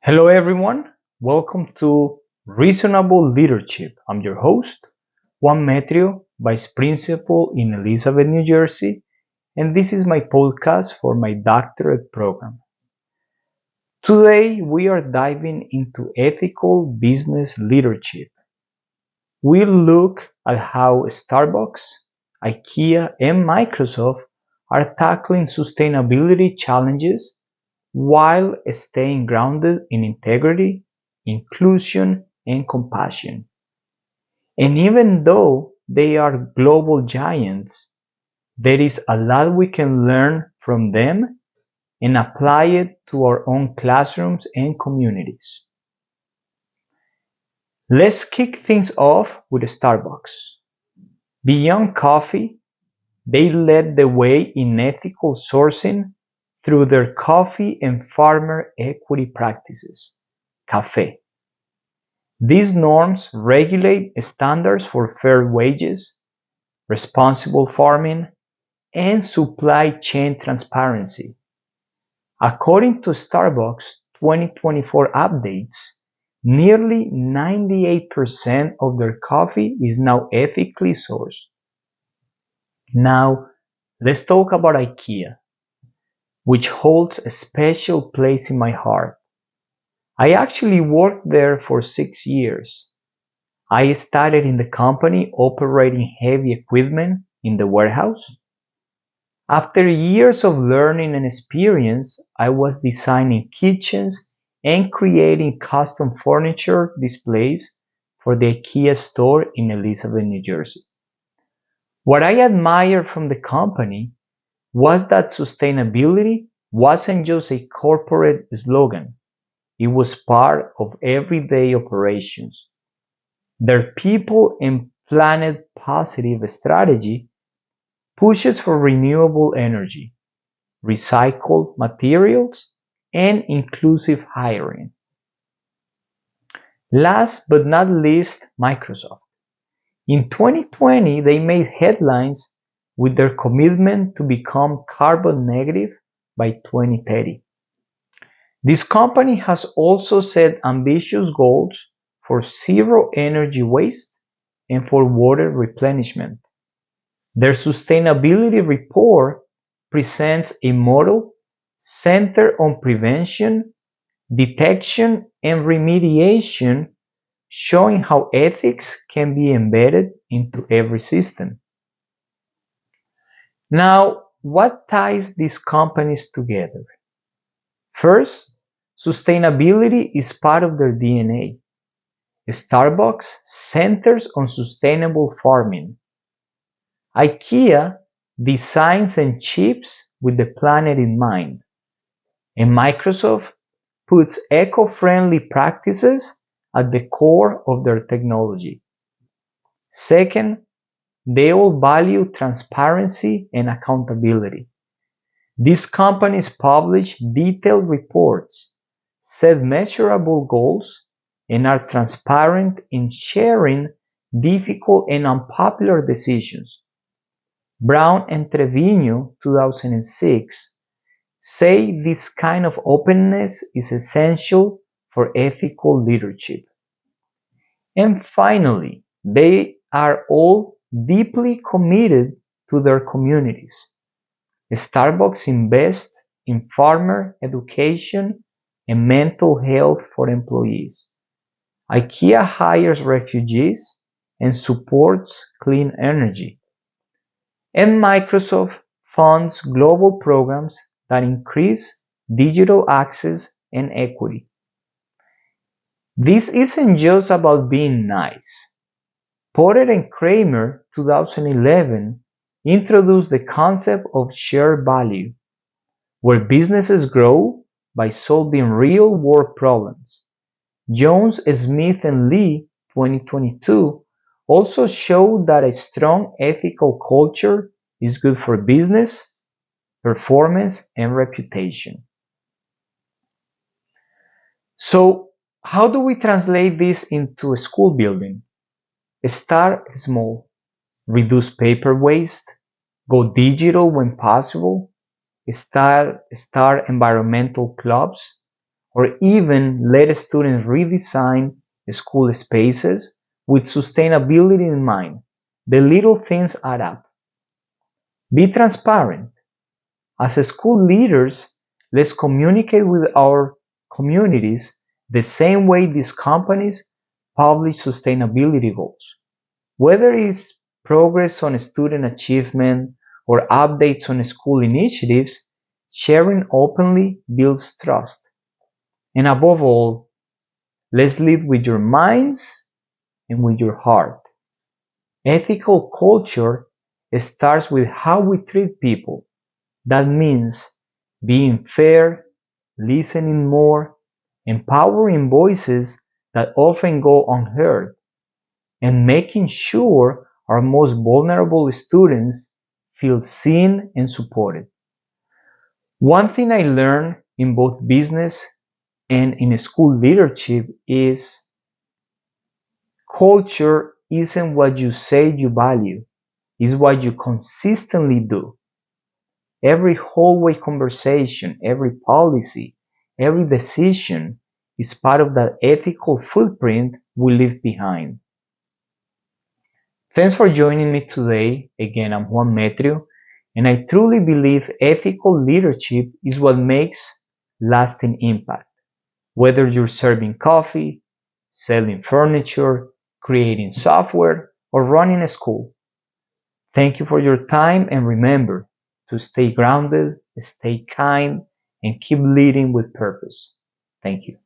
Hello everyone, welcome to Reasonable Leadership. I'm your host, Juan Metrio, Vice Principal in Elizabeth, New Jersey, and this is my podcast for my doctorate program. Today we are diving into ethical business leadership. We'll look at how Starbucks, IKEA, and Microsoft are tackling sustainability challenges while staying grounded in integrity, inclusion, and compassion. And even though they are global giants, there is a lot we can learn from them and apply it to our own classrooms and communities. Let's kick things off with Starbucks. Beyond coffee, they led the way in ethical sourcing through their coffee and farmer equity practices, CAFE. These norms regulate standards for fair wages, responsible farming, and supply chain transparency. According to Starbucks 2024 updates, nearly 98% of their coffee is now ethically sourced. Now, let's talk about IKEA, which holds a special place in my heart. I actually worked there for 6 years. I started in the company operating heavy equipment in the warehouse. After years of learning and experience, I was designing kitchens and creating custom furniture displays for the IKEA store in Elizabeth, New Jersey. What I admired from the company was that sustainability wasn't just a corporate slogan. It was part of everyday operations. Their people and planet positive strategy pushes for renewable energy, recycled materials, and inclusive hiring. Last but not least, Microsoft. In 2020, they made headlines with their commitment to become carbon negative by 2030. This company has also set ambitious goals for zero energy waste and for water replenishment. Their sustainability report presents a model centered on prevention, detection, and remediation, showing how ethics can be embedded into every system. Now, what ties these companies together? First, sustainability is part of their DNA. Starbucks centers on sustainable farming. IKEA designs and ships with the planet in mind. And Microsoft puts eco-friendly practices at the core of their technology. Second, they all value transparency and accountability. These companies publish detailed reports, set measurable goals, and are transparent in sharing difficult and unpopular decisions. Brown and Trevino, 2006, say this kind of openness is essential for ethical leadership. And finally, they are all deeply committed to their communities. Starbucks invests in farmer education and mental health for employees. IKEA hires refugees and supports clean energy. And Microsoft funds global programs that increase digital access and equity. This isn't just about being nice. Porter and Kramer, 2011, introduced the concept of shared value, where businesses grow by solving real-world problems. Jones, Smith, and Lee, 2022, also showed that a strong ethical culture is good for business, performance, and reputation. So, how do we translate this into a school building? Start small, reduce paper waste, go digital when possible, start environmental clubs, or even let students redesign school spaces with sustainability in mind. The little things add up. Be transparent. As school leaders, let's communicate with our communities the same way these companies publish sustainability goals. Whether it's progress on student achievement or updates on school initiatives, sharing openly builds trust. And above all, let's lead with your minds and with your heart. Ethical culture starts with how we treat people. That means being fair, listening more, empowering voices that often go unheard, and making sure our most vulnerable students feel seen and supported. One thing I learned in both business and in school leadership is culture isn't what you say you value, it's what you consistently do. Every hallway conversation, every policy, every decision is part of that ethical footprint we leave behind. Thanks for joining me today. Again, I'm Juan Metrio, and I truly believe ethical leadership is what makes lasting impact. Whether you're serving coffee, selling furniture, creating software, or running a school. Thank you for your time, and remember to stay grounded, stay kind, and keep leading with purpose. Thank you.